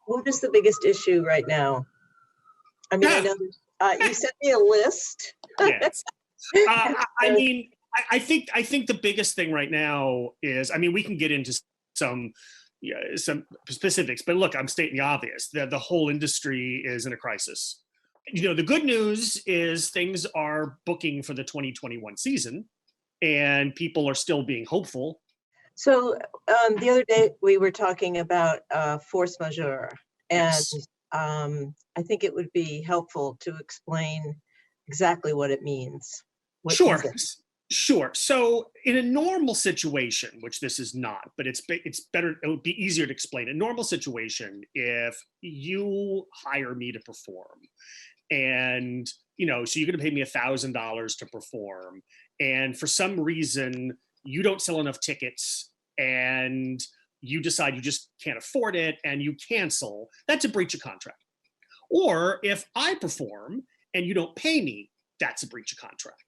What is the biggest issue right now? I mean, I know you sent me a list. Yes. I So, mean, I think the biggest thing right now is, I mean, we can get into some yeah, some specifics, but look, I'm stating the obvious. The whole industry is in a crisis. The good news is things are booking for the 2021 season, and people are still being hopeful. so the other day we were talking about force majeure, and Yes. I think it would be helpful to explain exactly what it means. What is Sure. it? Sure. So, in a normal situation, which this is not, but it's better. It would be easier to explain. A normal situation, if you hire me to perform, and so you're going to pay me $1,000 to perform, and for some reason you don't sell enough tickets, and you decide you just can't afford it, and you cancel. That's a breach of contract. Or if I perform and you don't pay me, that's a breach of contract.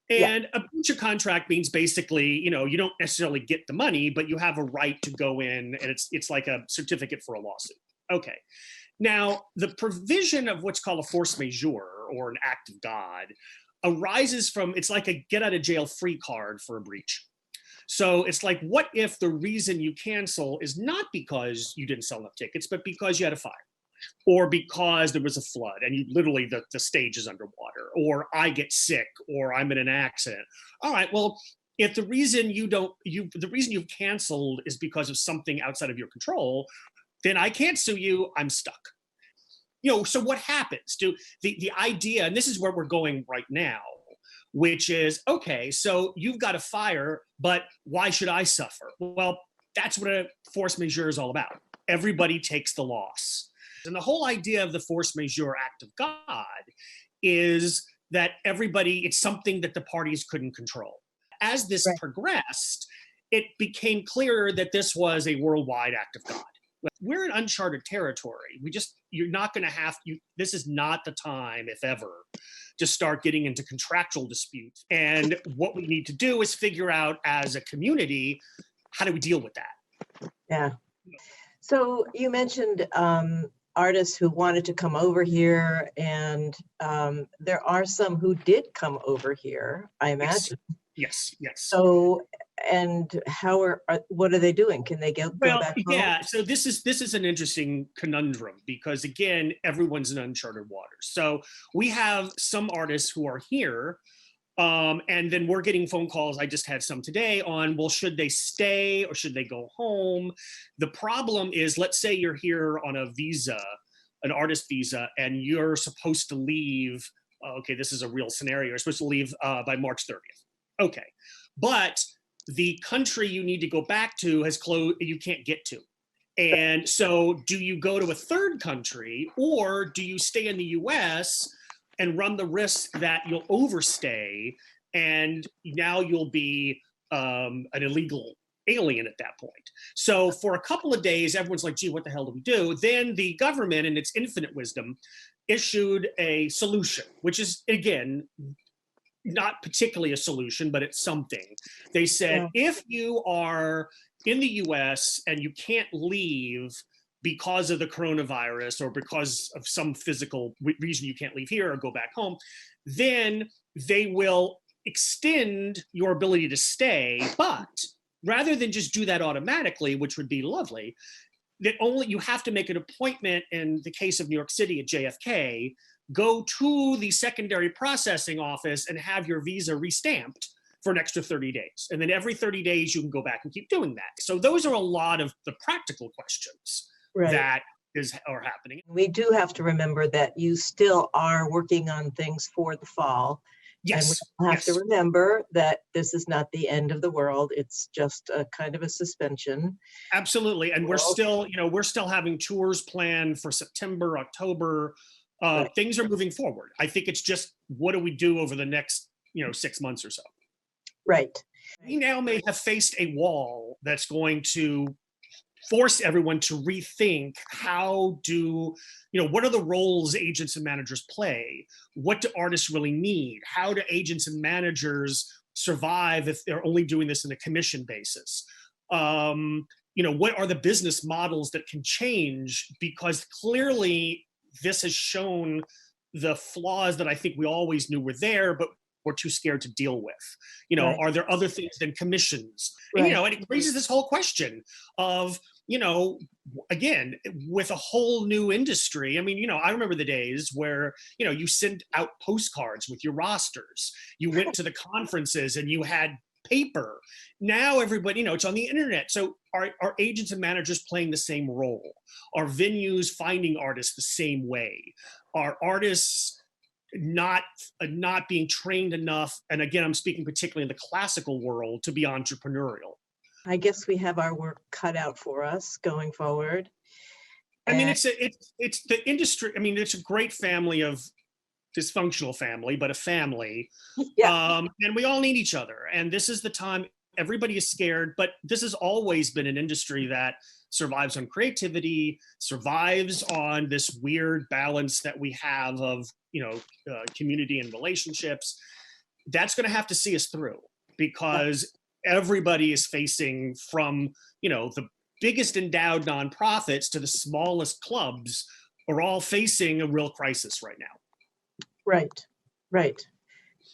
Yeah, And a breach of contract means basically, you don't necessarily get the money, but you have a right to go in, and it's like a certificate for a lawsuit. Okay. Now, the provision of what's called a force majeure, or an act of God, arises from, it's like a get out of jail free card for a breach. So it's like, what if the reason you cancel is not because you didn't sell enough tickets, but because you had a fire? Or because there was a flood and you literally the stage is underwater, or I get sick, or I'm in an accident. All right, well, if the reason the reason you've canceled is because of something outside of your control, then I can't sue you. I'm stuck. So what happens? Do the idea, and this is where we're going right now, which is, okay, so you've got a fire, but why should I suffer? Well, that's what a force majeure is all about. Everybody takes the loss. And the whole idea of the force majeure act of God is that it's something that the parties couldn't control. As this right. progressed, it became clearer that this was a worldwide act of God. We're in uncharted territory. You're not going to this is not the time, if ever, to start getting into contractual disputes. And what we need to do is figure out as a community, how do we deal with that? Yeah. So you mentioned artists who wanted to come over here, and there are some who did come over here, I Yes, imagine. yes, yes. So, and what are they doing? Can they go Well, back home? yeah. So this is an interesting conundrum, because again, everyone's in uncharted waters. So we have some artists who are here, and then we're getting phone calls. I just had some today on, well, should they stay or should they go home? The problem is, let's say you're here on a visa, an artist visa, and you're supposed to leave. Okay, this is a real scenario. You're supposed to leave by March 30th. Okay, but the country you need to go back to has closed. You can't get to. And so, do you go to a third country, or do you stay in the US and run the risk that you'll overstay, and now you'll be an illegal alien at that point? So, for a couple of days, everyone's like, gee, what the hell do we do? Then the government, in its infinite wisdom, issued a solution, which is, again, not particularly a solution, but it's something. They said, Yeah. if you are in the US and you can't leave because of the coronavirus, or because of some physical reason you can't leave here or go back home, then they will extend your ability to stay. But rather than just do that automatically, which would be lovely, that only you have to make an appointment. In the case of New York City at JFK, go to the secondary processing office and have your visa restamped for an extra 30 days. And then every 30 days, you can go back and keep doing that. So those are a lot of the practical questions Right. that are happening. We do have to remember that you still are working on things for the fall. And Yes, we have to yes, remember that this is not the end of the world. It's just a kind of a suspension. absolutely. And we're Well, still, we're still having tours planned for September, October. right. Things are moving forward. I think it's just, what do we do over the next, 6 months or so? Right. We now may have faced a wall that's going to force everyone to rethink, what are the roles agents and managers play? What do artists really need? How do agents and managers survive if they're only doing this on a commission basis? what are the business models that can change? Because clearly this has shown the flaws that I think we always knew were there, but we're too scared to deal with. Right. Are there other things than commissions? Right. And it raises this whole question of, again, with a whole new industry. I mean, I remember the days where, you sent out postcards with your rosters. You went to the conferences and you had paper. Now everybody, it's on the internet. So are agents and managers playing the same role? Are venues finding artists the same way? Are artists not being trained enough? And again, I'm speaking particularly in the classical world, to be entrepreneurial. I guess we have our work cut out for us going forward. I mean, it's the industry. I mean, it's a great family of dysfunctional family, but a family. Yeah. And we all need each other. And this is the time. Everybody is scared, but this has always been an industry that survives on creativity, survives on this weird balance that we have of, community and relationships. That's going to have to see us through, because everybody is facing, from, the biggest endowed nonprofits to the smallest clubs, are all facing a real crisis right now. Right.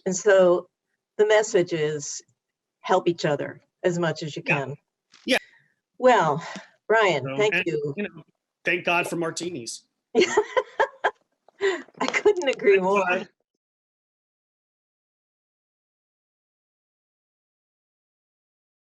And so the message is help each other as much as you can. Yeah. Well, Brian, thank you. Thank God for martinis. I couldn't agree more.